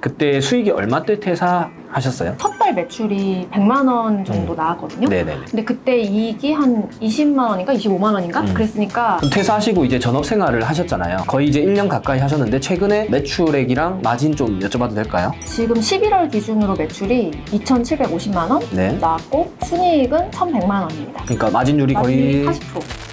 그때 수익이 얼마 때 퇴사하셨어요? 첫 달 매출이 100만 원 정도 나왔거든요. 네네네. 근데 그때 이익이 한 20만 원인가 25만 원인가 그랬으니까 그럼 퇴사하시고 이제 전업 생활을 하셨잖아요. 거의 이제 1년 가까이 하셨는데 최근에 매출액이랑 마진 좀 여쭤봐도 될까요? 지금 11월 기준으로 매출이 2,750만 원 네. 나왔고 순이익은 1,100만 원입니다. 그러니까 마진율이 마진이 거의 40%.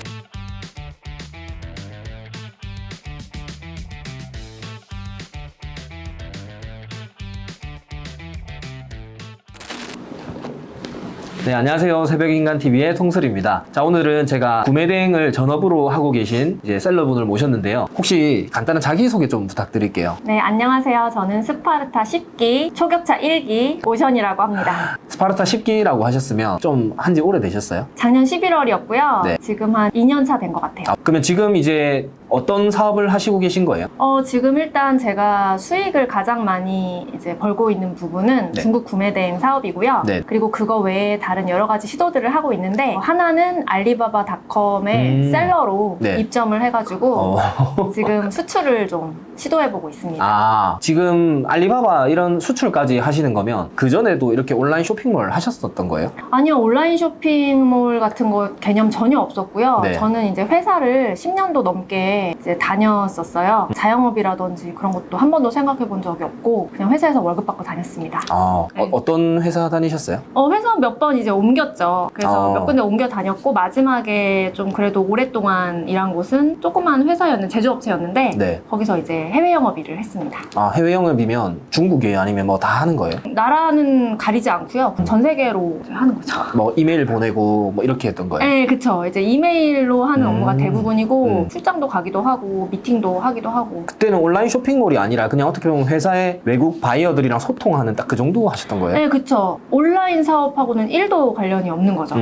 네, 안녕하세요. 새벽인간TV의 송슬입니다. 자, 오늘은 제가 구매 대행을 전업으로 하고 계신 이제 셀러분을 모셨는데요. 혹시 간단한 자기소개 좀 부탁드릴게요. 네, 안녕하세요. 저는 스파르타 10기 초격차 1기 오션이라고 합니다. 스파르타 10기라고 하셨으면 좀 한지 오래되셨어요? 작년 11월이었고요. 네. 지금 한 2년 차 된 것 같아요. 아, 그러면 지금 이제 어떤 사업을 하시고 계신 거예요? 지금 일단 제가 수익을 가장 많이 이제 벌고 있는 부분은 네. 중국 구매 대행 사업이고요. 네. 그리고 그거 외에 다른 여러 가지 시도들을 하고 있는데 하나는 알리바바닷컴의 셀러로 네. 입점을 해가지고 어. 지금 수출을 좀 시도해보고 있습니다. 아, 지금 알리바바 이런 수출까지 하시는 거면 그전에도 이렇게 온라인 쇼핑몰 하셨었던 거예요? 아니요, 온라인 쇼핑몰 같은 거 개념 전혀 없었고요. 네. 저는 이제 회사를 10년도 넘게 이제 다녔었어요. 자영업이라든지 그런 것도 한 번도 생각해 본 적이 없고 그냥 회사에서 월급 받고 다녔습니다. 아, 네. 어떤 회사 다니셨어요? 회사 몇 번 이제 옮겼죠. 그래서 어. 몇 군데 옮겨 다녔고 마지막에 좀 그래도 오랫동안 일한 곳은 조그만 회사였는 제조업체였는데 네. 거기서 이제 해외 영업 일을 했습니다. 아, 해외 영업이면 중국이에요? 아니면 뭐 다 하는 거예요? 나라는 가리지 않고요. 전 세계로 이제 하는 거죠. 뭐 이메일 보내고 뭐 이렇게 했던 거예요? 네, 그쵸. 이제 이메일로 하는 업무가 대부분이고, 음. 출장도 가기도 하고, 미팅도 하기도 하고. 그때는 온라인 쇼핑몰이 아니라 그냥 어떻게 보면 회사의 외국 바이어들이랑 소통하는 딱 그 정도 하셨던 거예요? 네, 그쵸. 온라인 사업하고는 1도 관련이 없는 거죠.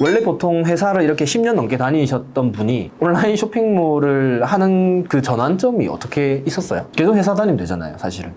원래 보통 회사를 이렇게 10년 넘게 다니셨던 분이 온라인 쇼핑몰을 하는 그 전환점이 어떻게 있었어요? 계속 회사 다니면 되잖아요, 사실은.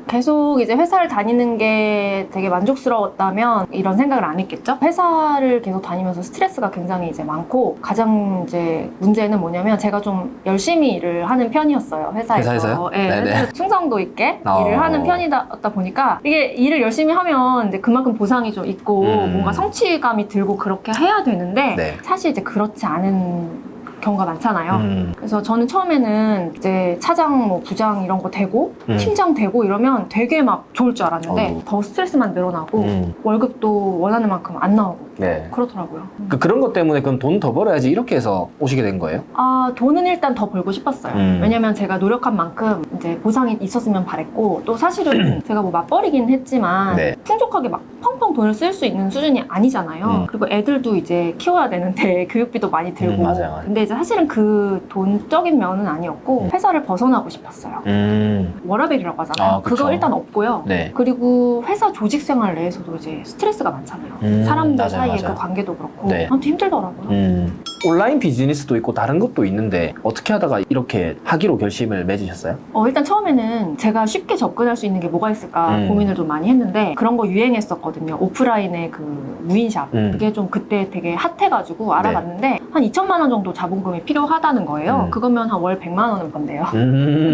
계속 이제 회사를 다니는 게 되게 만족스러웠다면 이런 생각을 안 했겠죠? 회사를 계속 다니면서 스트레스가 굉장히 이제 많고, 가장 이제 문제는 뭐냐면 제가 좀 열심히 일을 하는 편이었어요, 회사에서. 회사에서요? 네, 네네. 회사에서 충성도 있게 어. 일을 하는 편이다 보니까 이게 일을 열심히 하면 이제 그만큼 보상이 좀 있고 뭔가 성취감이 들고 그렇게 해야 되는데 네. 사실 이제 그렇지 않은 경우가 많잖아요. 그래서 저는 처음에는 이제 차장, 뭐 부장 이런 거 되고 팀장 되고 이러면 되게 막 좋을 줄 알았는데 더 스트레스만 늘어나고 월급도 원하는 만큼 안 나오고 네. 그렇더라고요. 그런 것 때문에 그럼 돈 더 벌어야지 이렇게 해서 오시게 된 거예요? 돈은 일단 더 벌고 싶었어요. 왜냐면 제가 노력한 만큼 이제 보상이 있었으면 바랬고, 또 사실은 제가 뭐 맞벌이긴 했지만 네. 풍족하게 막 펑펑 돈을 쓸 수 있는 수준이 아니잖아요. 그리고 애들도 이제 키워야 되는데 교육비도 많이 들고. 맞아요. 근데 이제 사실은 그 돈적인 면은 아니었고 회사를 벗어나고 싶었어요. 워라밸이라고 하잖아요. 그쵸. 그거 일단 없고요. 네. 그리고 회사 조직 생활 내에서도 이제 스트레스가 많잖아요. 사람들 맞아요, 사이의 맞아요. 그 관계도 그렇고 네. 아무튼 힘들더라고요. 온라인 비즈니스도 있고 다른 것도 있는데 어떻게 하다가 이렇게 하기로 결심을 맺으셨어요? 일단 처음에는 제가 쉽게 접근할 수 있는 게 뭐가 있을까 고민을 좀 많이 했는데 그런 거 유행했었거든요. 오프라인의 그 무인샵. 그게 좀 그때 되게 핫해가지고 알아봤는데 한 2천만 원 정도 자본금이 필요하다는 거예요. 그거면 한 월 100만 원은 번대요.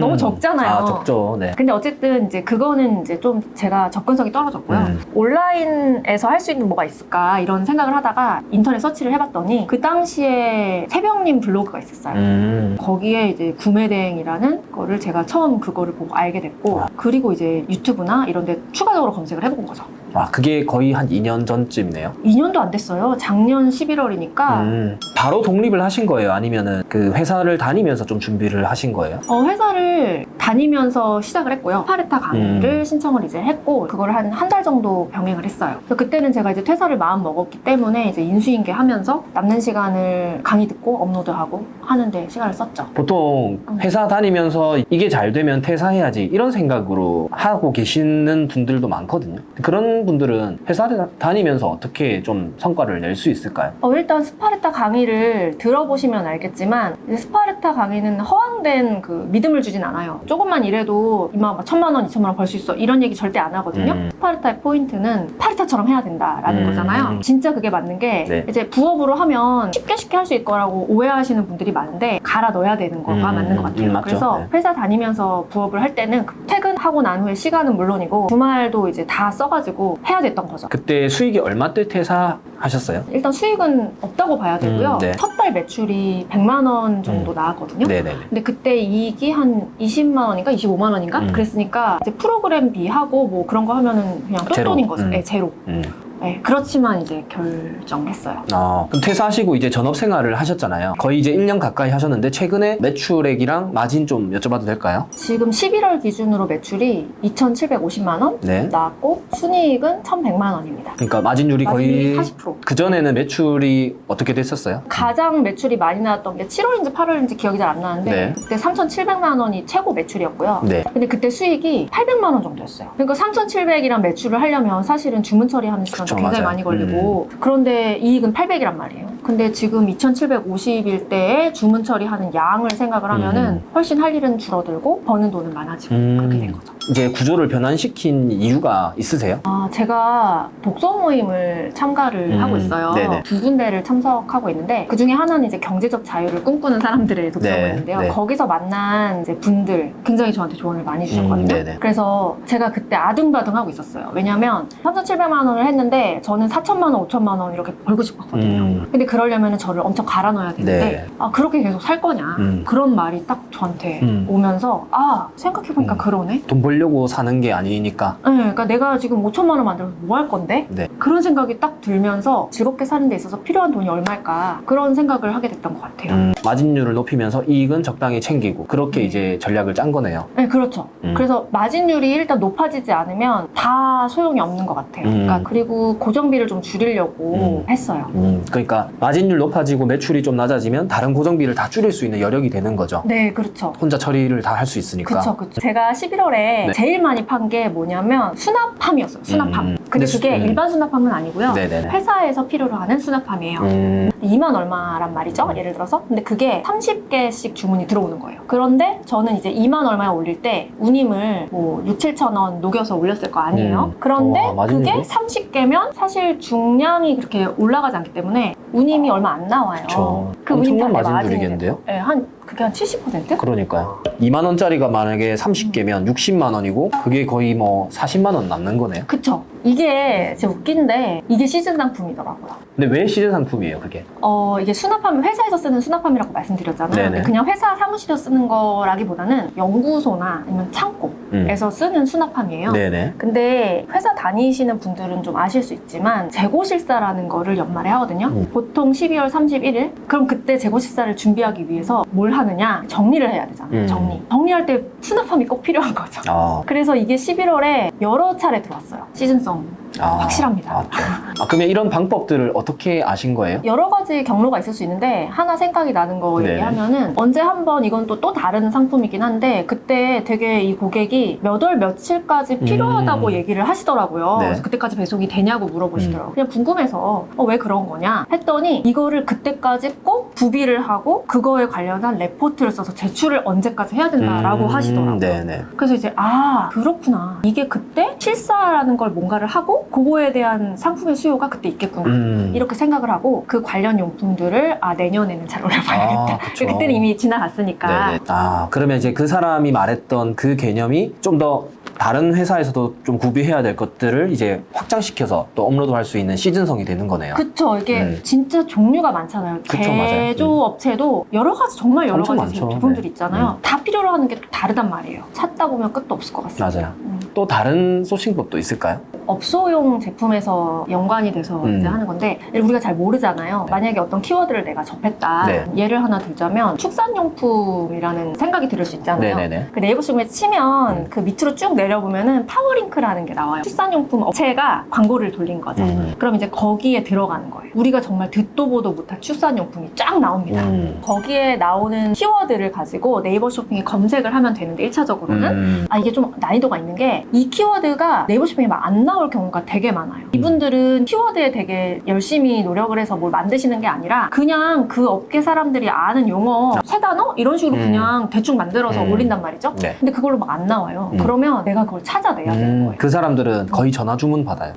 너무 적잖아요. 적죠. 네. 근데 어쨌든 이제 그거는 이제 좀 제가 접근성이 떨어졌고요. 온라인에서 할 수 있는 뭐가 있을까 이런 생각을 하다가 인터넷 서치를 해봤더니 그 당시에 새벽님 블로그가 있었어요. 거기에 이제 구매 대행이라는 거를 제가 처음 그거를 보고 알게 됐고 그리고 이제 유튜브나 이런 데 추가적으로 검색을 해본 거죠. 그게 거의 한 2년 전쯤이네요. 2년도 안 됐어요. 작년 11월이니까 바로 독립을 하신 거예요? 아니면은 그 회사를 다니면서 좀 준비를 하신 거예요? 회사를 다니면서 시작을 했고요. 스파르타 강의를 신청을 이제 했고 그걸 한 달 정도 병행을 했어요. 그래서 그때는 제가 이제 퇴사를 마음 먹었기 때문에 이제 인수인계 하면서 남는 시간을 강의 듣고 업로드하고 하는데 시간을 썼죠. 보통 회사 다니면서 이게 잘 되면 퇴사해야지 이런 생각으로 하고 계시는 분들도 많거든요. 그런 분들은 회사를 다니면서 어떻게 좀 성과를 낼 수 있을까요? 일단 스파르타 강의를 들어보시면 알겠지만 이제 스파르타 강의는 허황된 그 믿음을 주진 않아요. 조금만 일해도 이만 1,000만 원, 2,000만 원 벌 수 있어 이런 얘기 절대 안 하거든요. 스파르타의 포인트는 스파르타처럼 해야 된다라는 거잖아요. 진짜 그게 맞는 게 네. 이제 부업으로 하면 쉽게 할 수 있을 거라고 오해하시는 분들이 많은데 갈아 넣어야 되는 거가 맞는 것 같아요. 맞죠. 그래서 네. 회사 다니면서 부업을 할 때는 퇴근하고 난 후에 시간은 물론이고 주말도 이제 다 써가지고 해야 됐던 거죠. 그때 수익이 얼마 때 퇴사하셨어요? 일단 수익은 없다고 봐야 되고요. 네. 첫 달 매출이 100만 원 정도 나왔거든요. 네네네. 근데 그때 이익이 한 20만 원인가 25만 원인가 그랬으니까 이제 프로그램비 하고 뭐 그런 거 하면은 그냥 제로. 똘똘인 거죠. 네, 제로. 네, 그렇지만 이제 결정했어요. 그럼 퇴사하시고 이제 전업 생활을 하셨잖아요. 거의 이제 1년 가까이 하셨는데 최근에 매출액이랑 마진 좀 여쭤봐도 될까요? 지금 11월 기준으로 매출이 2,750만 원 네. 나왔고 순이익은 1,100만 원입니다. 그러니까 마진율이 거의 40%. 그전에는 매출이 어떻게 됐었어요? 가장 매출이 많이 나왔던 게 7월인지 8월인지 기억이 잘 안 나는데 네. 그때 3,700만 원이 최고 매출이었고요. 네. 근데 그때 수익이 800만 원 정도였어요. 그러니까 3,700이란 매출을 하려면 사실은 주문 처리하는 시간도 그쵸, 굉장히 맞아요. 많이 걸리고 그런데 이익은 800이란 말이에요. 근데 지금 2,750일 때에 주문 처리하는 양을 생각을 하면은 훨씬 할 일은 줄어들고 버는 돈은 많아지고 그렇게 된 거죠. 이제 구조를 변환시킨 이유가 있으세요? 제가 독서 모임을 참가를 하고 있어요. 네네. 2군데를 참석하고 있는데 그 중에 하나는 이제 경제적 자유를 꿈꾸는 사람들의 독서 네, 모임인데요. 네. 거기서 만난 이제 분들 굉장히 저한테 조언을 많이 주셨거든요. 네네. 그래서 제가 그때 아등바등 하고 있었어요. 왜냐면 3,700만 원을 했는데 저는 4,000만 원, 5,000만 원 이렇게 벌고 싶었거든요. 근데 그러려면 저를 엄청 갈아 넣어야 되는데 네. 그렇게 계속 살 거냐 그런 말이 딱 저한테 오면서 생각해보니까 그러네. 돈 벌려고 사는 게 아니니까. 네, 그러니까 내가 지금 5,000만 원 만들어서 뭐 할 건데? 네. 그런 생각이 딱 들면서 즐겁게 사는 데 있어서 필요한 돈이 얼마일까? 그런 생각을 하게 됐던 것 같아요. 마진율을 높이면서 이익은 적당히 챙기고 그렇게 이제 전략을 짠 거네요. 네, 그렇죠. 그래서 마진율이 일단 높아지지 않으면 다 소용이 없는 것 같아요. 그러니까 그리고 고정비를 좀 줄이려고 했어요. 그러니까 마진율 높아지고 매출이 좀 낮아지면 다른 고정비를 다 줄일 수 있는 여력이 되는 거죠. 네, 그렇죠. 혼자 처리를 다 할 수 있으니까. 그쵸. 제가 11월에 네. 제일 많이 판 게 뭐냐면 수납함이었어요. 수납함. 근데 그게 일반 수납함은 아니고요. 네네네. 회사에서 필요로 하는 수납함이에요. 2만 얼마란 말이죠. 예를 들어서. 근데 그게 30개씩 주문이 들어오는 거예요. 그런데 저는 이제 2만 얼마에 올릴 때 운임을 뭐 6, 7천 원 녹여서 올렸을 거 아니에요. 그런데 와, 마진율이? 그게 30개면 사실 중량이 그렇게 올라가지 않기 때문에 운임이 얼마 안 나와요. 그렇죠. 그 운임 엄청난 다 내 마진율이겠는데요? 네, 그게 한 70%? 그러니까요. 2만 원짜리가 만약에 30개면 60만 원이고 그게 거의 뭐 40만 원 남는 거네요. 그쵸. 이게 진짜 웃긴데 이게 시즌 상품이더라고요. 근데 왜 시즌 상품이에요, 그게? 이게 수납함, 회사에서 쓰는 수납함이라고 말씀드렸잖아요. 네네. 근데 그냥 회사 사무실에서 쓰는 거라기보다는 연구소나 아니면 창고에서 쓰는 수납함이에요. 네네. 근데 회사 다니시는 분들은 좀 아실 수 있지만 재고실사라는 거를 연말에 하거든요. 보통 12월 31일? 그럼 그때 재고실사를 준비하기 위해서 뭘 하느냐? 정리를 해야 되잖아요. 정리할 때 수납함이 꼭 필요한 거죠. 그래서 이게 11월에 여러 차례 들어왔어요. 시즌성. 확실합니다. 그러면 이런 방법들을 어떻게 아신 거예요? 여러 가지 경로가 있을 수 있는데 하나 생각이 나는 거 네. 얘기하면은 언제 한번 이건 또 다른 상품이긴 한데 그때 되게 이 고객이 몇 월 며칠까지 필요하다고 얘기를 하시더라고요. 네. 그래서 그때까지 배송이 되냐고 물어보시더라고요. 그냥 궁금해서 왜 그런 거냐 했더니 이거를 그때까지 꼭 구비를 하고 그거에 관련한 레포트를 써서 제출을 언제까지 해야 된다라고 하시더라고요. 네네. 그래서 이제 그렇구나. 이게 그때 실사라는 걸 뭔가를 하고 그거에 대한 상품의 수요가 그때 있겠구나. 이렇게 생각을 하고 그 관련 용품들을 내년에는 잘 올려봐야겠다. 그쵸. 그때는 이미 지나갔으니까. 네네. 그러면 이제 그 사람이 말했던 그 개념이 좀 더 다른 회사에서도 좀 구비해야 될 것들을 이제 확장시켜서 또 업로드할 수 있는 시즌성이 되는 거네요. 그쵸. 이게 진짜 종류가 많잖아요. 그쵸, 맞아요. 제조업체도 여러 가지, 정말 여러 엄청 가지 많죠. 제품들이 네. 있잖아요. 다 필요로 하는 게 또 다르단 말이에요. 찾다 보면 끝도 없을 것 같습니다. 맞아요. 또 다른 소싱법도 있을까요? 업소용 제품에서 연관이 돼서 이제 하는 건데 우리가 잘 모르잖아요. 만약에 어떤 키워드를 내가 접했다. 네. 예를 하나 들자면 축산용품이라는 생각이 들을 수 있잖아요. 네네네. 그 네이버 쇼핑에 치면 그 밑으로 쭉 내려보면은 파워링크라는 게 나와요. 축산용품 업체가 광고를 돌린 거죠. 그럼 이제 거기에 들어가는 거예요. 우리가 정말 듣도 보도 못할 축산용품이 쫙 나옵니다. 거기에 나오는 키워드를 가지고 네이버 쇼핑에 검색을 하면 되는데 1차적으로는 이게 좀 난이도가 있는 게 이 키워드가 네이버 쇼핑에 막 안 나와요. 나올 경우가 되게 많아요. 이분들은 키워드에 되게 열심히 노력을 해서 뭘 만드시는 게 아니라 그냥 그 업계 사람들이 아는 용어 세 단어? 이런 식으로 그냥 대충 만들어서 올린단 말이죠. 네. 근데 그걸로 막 안 나와요. 그러면 내가 그걸 찾아내야 되는 거예요. 그 사람들은 거의 전화 주문 받아요.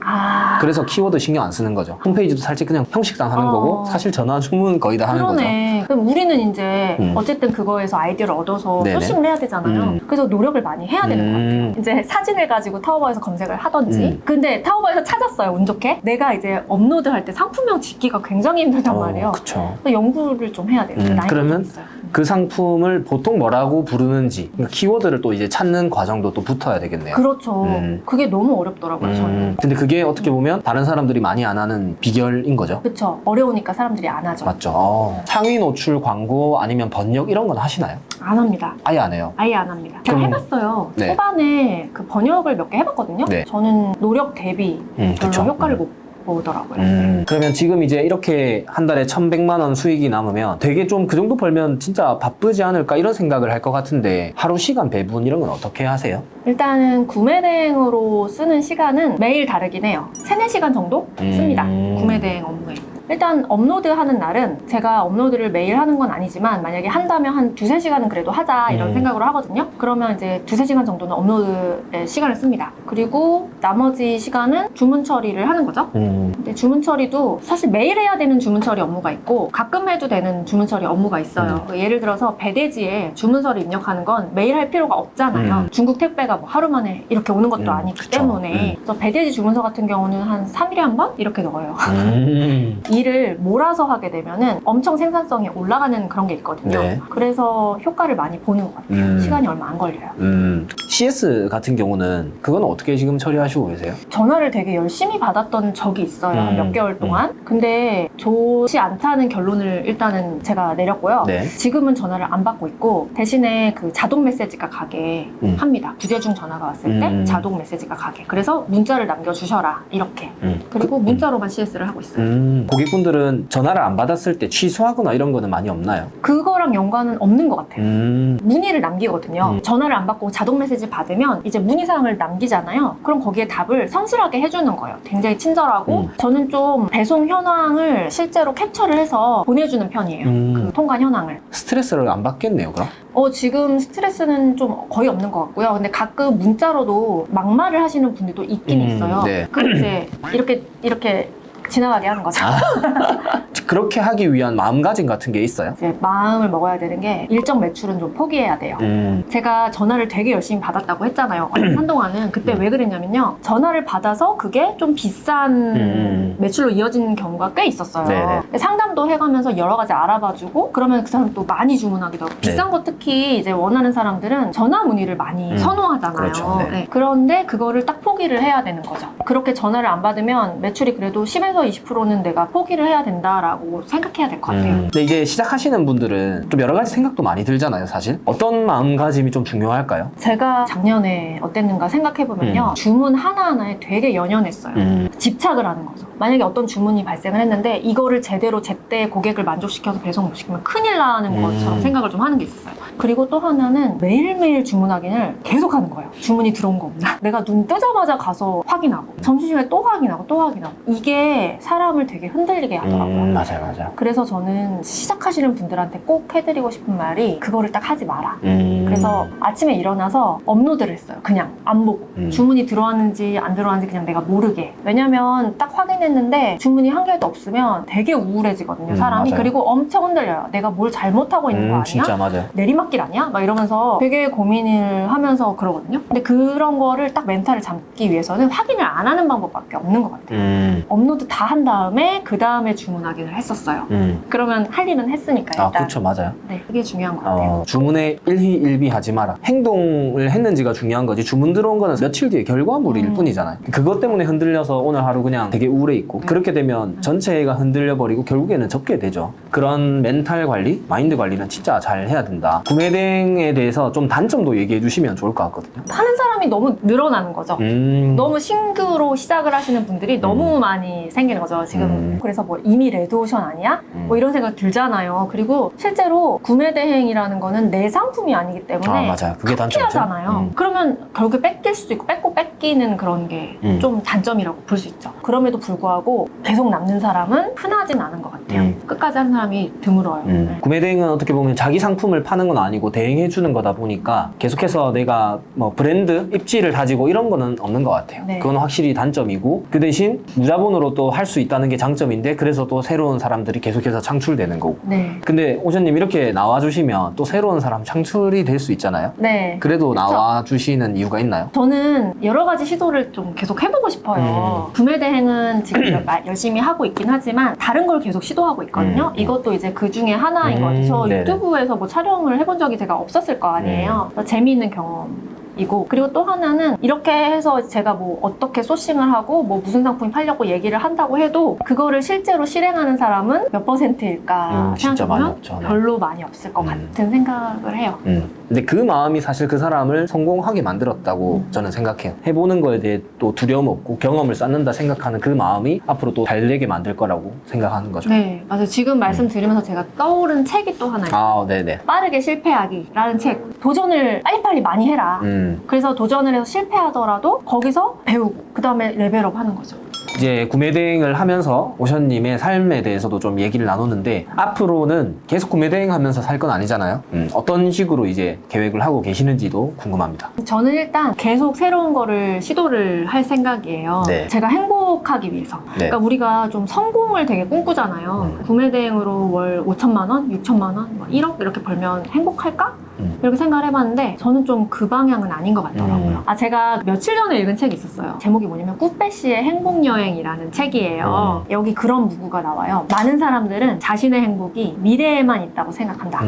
그래서 키워드 신경 안 쓰는 거죠. 홈페이지도 살짝 그냥 형식상 하는 거고 사실 전화 주문 거의 다 하는 거죠. 그러네. 그럼 우리는 이제 어쨌든 그거에서 아이디어를 얻어서 네네. 소싱을 해야 되잖아요. 그래서 노력을 많이 해야 되는 것 같아요. 이제 사진을 가지고 타오바에서 검색을 하던지. 근데 타오바에서 찾았어요, 운 좋게. 내가 이제 업로드할 때 상품명 짓기가 굉장히 힘들단 말이에요. 그쵸. 그래서 연구를 좀 해야 돼요. 난이도가 그러면 있어요. 그 상품을 보통 뭐라고 부르는지 그러니까 키워드를 또 이제 찾는 과정도 또 붙어야 되겠네요. 그렇죠. 그게 너무 어렵더라고요, 저는. 근데 그게 어떻게 보면 다른 사람들이 많이 안 하는 비결인 거죠. 그렇죠. 어려우니까 사람들이 안 하죠. 맞죠. 상위 노출 광고 아니면 번역 이런 건 하시나요? 안 합니다. 아예 안 해요. 아예 안 합니다. 제가 그럼- 해봤어요. 네. 초반에 그 번역을 몇 개 해봤거든요. 네. 저는 노력 대비 별로 그쵸. 효과를 못 보더라고요. 그러면 지금 이제 이렇게 한 달에 1,100만 원 수익이 남으면 되게 좀 그 정도 벌면 진짜 바쁘지 않을까 이런 생각을 할 것 같은데 하루 시간 배분 이런 건 어떻게 하세요? 일단은 구매 대행으로 쓰는 시간은 매일 다르긴 해요. 3-4시간 정도 씁니다. 구매 대행 업무에. 일단 업로드하는 날은 제가 업로드를 매일 하는 건 아니지만 만약에 한다면 한 2-3시간은 그래도 하자 이런 생각으로 하거든요. 그러면 이제 2-3시간 정도는 업로드에 시간을 씁니다. 그리고 나머지 시간은 주문 처리를 하는 거죠. 근데 주문 처리도 사실 매일 해야 되는 주문 처리 업무가 있고 가끔 해도 되는 주문 처리 업무가 있어요. 예를 들어서 배대지에 주문서를 입력하는 건 매일 할 필요가 없잖아요. 중국 택배가 뭐 하루 만에 이렇게 오는 것도 아니기 그쵸. 때문에 그래서 배대지 주문서 같은 경우는 한 3일에 한 번 이렇게 넣어요. 일을 몰아서 하게 되면은 엄청 생산성이 올라가는 그런 게 있거든요. 네. 그래서 효과를 많이 보는 것 같아요. 시간이 얼마 안 걸려요. CS 같은 경우는 그건 어떻게 지금 처리하시고 계세요? 전화를 되게 열심히 받았던 적이 있어요. 한 몇 개월 동안. 근데 좋지 않다는 결론을 일단은 제가 내렸고요. 네. 지금은 전화를 안 받고 있고 대신에 그 자동 메시지가 가게 합니다. 부재중 전화가 왔을 때 자동 메시지가 가게. 그래서 문자를 남겨주셔라 이렇게. 그리고 문자로만 CS를 하고 있어요. 고객분들은 전화를 안 받았을 때 취소하거나 이런 거는 많이 없나요? 그거랑 연관은 없는 것 같아요. 문의를 남기거든요. 음. 전화를 안 받고 자동 메시지 받으면 이제 문의사항을 남기잖아요. 그럼 거기에 답을 성실하게 해주는 거예요. 굉장히 친절하고 저는 좀 배송 현황을 실제로 캡처를 해서 보내주는 편이에요. 그 통관 현황을. 스트레스를 안 받겠네요, 그럼? 지금 스트레스는 좀 거의 없는 것 같고요. 근데 가끔 문자로도 막말을 하시는 분들도 있긴 있어요. 네. 그럼 이제 이렇게 지나가게 하는 거죠. 그렇게 하기 위한 마음가짐 같은 게 있어요? 이제 마음을 먹어야 되는 게 일정 매출은 좀 포기해야 돼요. 제가 전화를 되게 열심히 받았다고 했잖아요. 한동안은 그때 왜 그랬냐면요. 전화를 받아서 그게 좀 비싼 매출로 이어지는 경우가 꽤 있었어요. 네네. 근데 상담도 해가면서 여러 가지 알아봐주고 그러면 그 사람 또 많이 주문하기도 하고 비싼 거 특히 이제 원하는 사람들은 전화 문의를 많이 선호하잖아요. 그렇죠. 네. 네. 그런데 그거를 딱 포기를 해야 되는 거죠. 그렇게 전화를 안 받으면 매출이 그래도 10에서 20%는 내가 포기를 해야 된다라고 생각해야 될 것 같아요. 근데 이제 시작하시는 분들은 좀 여러 가지 생각도 많이 들잖아요, 사실. 어떤 마음가짐이 좀 중요할까요? 제가 작년에 어땠는가 생각해보면요. 주문 하나하나에 되게 연연했어요. 집착을 하는 거죠. 만약에 어떤 주문이 발생을 했는데 이거를 제대로 제때 고객을 만족시켜서 배송 못 시키면 큰일 나는 것처럼 생각을 좀 하는 게 있었어요. 그리고 또 하나는 매일매일 주문 확인을 계속 하는 거예요. 주문이 들어온 거 없나? 내가 눈 뜨자마자 가서 확인하고 점심시간에 또 확인하고 또 확인하고 이게 사람을 되게 흔들리게 하더라고요. 맞아요. 그래서 저는 시작하시는 분들한테 꼭 해드리고 싶은 말이 그거를 딱 하지 마라. 그래서 아침에 일어나서 업로드를 했어요. 그냥 안 보고 주문이 들어왔는지 안 들어왔는지 그냥 내가 모르게. 왜냐면 딱 확인했는데 주문이 한 개도 없으면 되게 우울해지거든요, 사람이. 맞아요. 그리고 엄청 흔들려요. 내가 뭘 잘못하고 있는 거 아니야? 진짜 맞아요. 내리막길 아니야? 막 이러면서 되게 고민을 하면서 그러거든요. 근데 그런 거를 딱 멘탈을 잡기 위해서는 확인을 안 하는 방법밖에 없는 것 같아요. 업로드 다 한 다음에 그 다음에 주문 확인을 했었어요. 그러면 할 일은 했으니까 일단. 그렇죠, 맞아요. 네, 그게 중요한 것 같아요. 주문에 일희일비하지 마라. 행동을 했는지가 중요한 거지. 주문 들어온 거는 며칠 뒤에 결과물일 뿐이잖아요. 그것 때문에 흔들려서 오늘 하루 그냥 되게 우울해 있고 그렇게 되면 전체가 흔들려 버리고 결국에는 접게 되죠. 그런 멘탈 관리, 마인드 관리는 진짜 잘 해야 된다. 구매대행에 대해서 좀 단점도 얘기해 주시면 좋을 것 같거든요. 하는 사람이 너무 늘어나는 거죠. 너무 신규로 시작을 하시는 분들이 너무 많이 생기는 거죠, 지금. 그래서 뭐 이미 레드오션 아니야? 뭐 이런 생각 들잖아요. 그리고 실제로 구매대행이라는 거는 내 상품이 아니기 때문에 맞아요. 그게 단점이죠. 하잖아요. 그러면 결국에 뺏길 수도 있고 뺏고 뺏기는 그런 게 좀 단점이라고 볼 수 있죠. 그럼에도 불구하고 계속 남는 사람은 흔하진 않은 것 같아요. 끝까지 하는 사람이 드물어요. 네. 구매대행은 어떻게 보면 자기 상품을 파는 건 아니고 대행해 주는 거다 보니까 계속해서 내가 뭐 브랜드 입지를 다지고 이런 거는 없는 것 같아요. 네. 그건 확실히 단점이고 그 대신 무자본으로 또 할 수 있다는 게 장점인데 그래서 또 새로운 사람들이 계속해서 창출되는 거고. 네. 근데 오션님 이렇게 나와주시면 또 새로운 사람 창출이 될 수 있잖아요. 네. 그래도 나와주시는 이유가 있나요? 저는 여러 가지 시도를 좀 계속 해보고 싶어요. 구매대행은 지금 열심히 하고 있긴 하지만 다른 걸 계속 시도하고 있거든요. 이것도 이제 그 중에 하나인 것 같아요. 저 네네. 유튜브에서 뭐 촬영을 해본 적이 제가 없었을 거 아니에요. 그래서 재미있는 경험이고, 그리고 또 하나는 이렇게 해서 제가 뭐 어떻게 소싱을 하고 뭐 무슨 상품이 팔려고 얘기를 한다고 해도 그거를 실제로 실행하는 사람은 몇 %일까 진짜 많이 생각해보면 없죠. 네. 별로 많이 없을 것 같은 생각을 해요. 근데 그 마음이 사실 그 사람을 성공하게 만들었다고 저는 생각해요. 해보는 거에 대해 또 두려움 없고 경험을 쌓는다 생각하는 그 마음이 앞으로 또 잘 되게 만들 거라고 생각하는 거죠. 네, 맞아요. 지금 말씀드리면서 제가 떠오른 책이 또 하나 있어요. 네네. 빠르게 실패하기라는 책. 도전을 빨리빨리 많이 해라. 그래서 도전을 해서 실패하더라도 거기서 배우고 그 다음에 레벨업 하는 거죠. 이제 구매대행을 하면서 오션님의 삶에 대해서도 좀 얘기를 나눴는데 앞으로는 계속 구매대행 하면서 살 건 아니잖아요. 어떤 식으로 이제 계획을 하고 계시는지도 궁금합니다. 저는 일단 계속 새로운 거를 시도를 할 생각이에요. 네. 제가 행복하기 위해서. 네. 그러니까 우리가 좀 성공을 되게 꿈꾸잖아요. 구매대행으로 월 5천만 원, 6천만 원, 뭐 1억 이렇게 벌면 행복할까? 이렇게 생각을 해봤는데 저는 좀 그 방향은 아닌 것 같더라고요. 제가 며칠 전에 읽은 책이 있었어요. 제목이 뭐냐면 꾸빼 씨의 행복여행이라는 책이에요. 여기 그런 문구가 나와요. 많은 사람들은 자신의 행복이 미래에만 있다고 생각한다.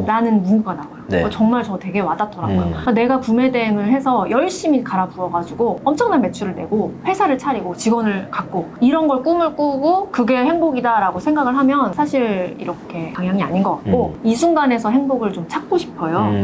라는 문구가 나와요. 네. 정말 저 되게 와닿더라고요. 그러니까 내가 구매대행을 해서 열심히 갈아부어가지고 엄청난 매출을 내고 회사를 차리고 직원을 갖고 이런 걸 꿈을 꾸고 그게 행복이다라고 생각을 하면 사실 이렇게 방향이 아닌 것 같고 이 순간에서 행복을 좀 찾고 싶어요.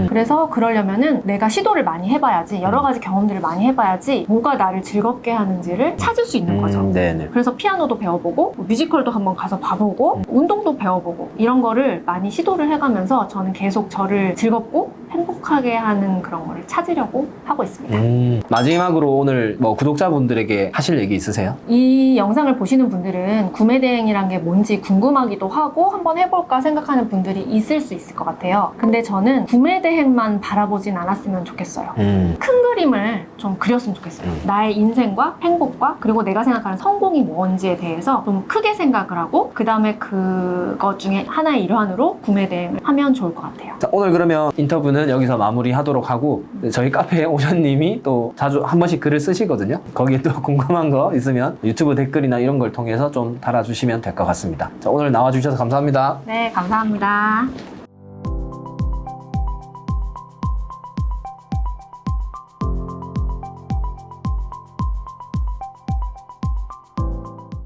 그래서 그러려면은 내가 시도를 많이 해봐야지 여러 가지 경험들을 많이 해봐야지 뭐가 나를 즐겁게 하는지를 찾을 수 있는 거죠. 네네. 그래서 피아노도 배워보고 뮤지컬도 한번 가서 봐보고 운동도 배워보고 이런 거를 많이 시도를 해가면서 저는 계속 저를 즐겁고 행복하게 하는 그런 거를 찾으려고 하고 있습니다. 마지막으로 오늘 뭐 구독자분들에게 하실 얘기 있으세요? 이 영상을 보시는 분들은 구매대행이란 게 뭔지 궁금하기도 하고 한번 해볼까 생각하는 분들이 있을 수 있을 것 같아요. 근데 저는 구매대행만 바라보진 않았으면 좋겠어요. 큰 그림을 좀 그렸으면 좋겠어요. 나의 인생과 행복과 그리고 내가 생각하는 성공이 뭔지에 대해서 좀 크게 생각을 하고 그 다음에 그것 중에 하나의 일환으로 구매대행을 하면 좋을 것 같아요. 자, 오늘 그러면 인터뷰는 여기서 마무리하도록 하고 저희 카페에 오션님이 또 자주 한 번씩 글을 쓰시거든요. 거기에 또 궁금한 거 있으면 유튜브 댓글이나 이런 걸 통해서 좀 달아주시면 될 것 같습니다. 자, 오늘 나와주셔서 감사합니다. 네, 감사합니다.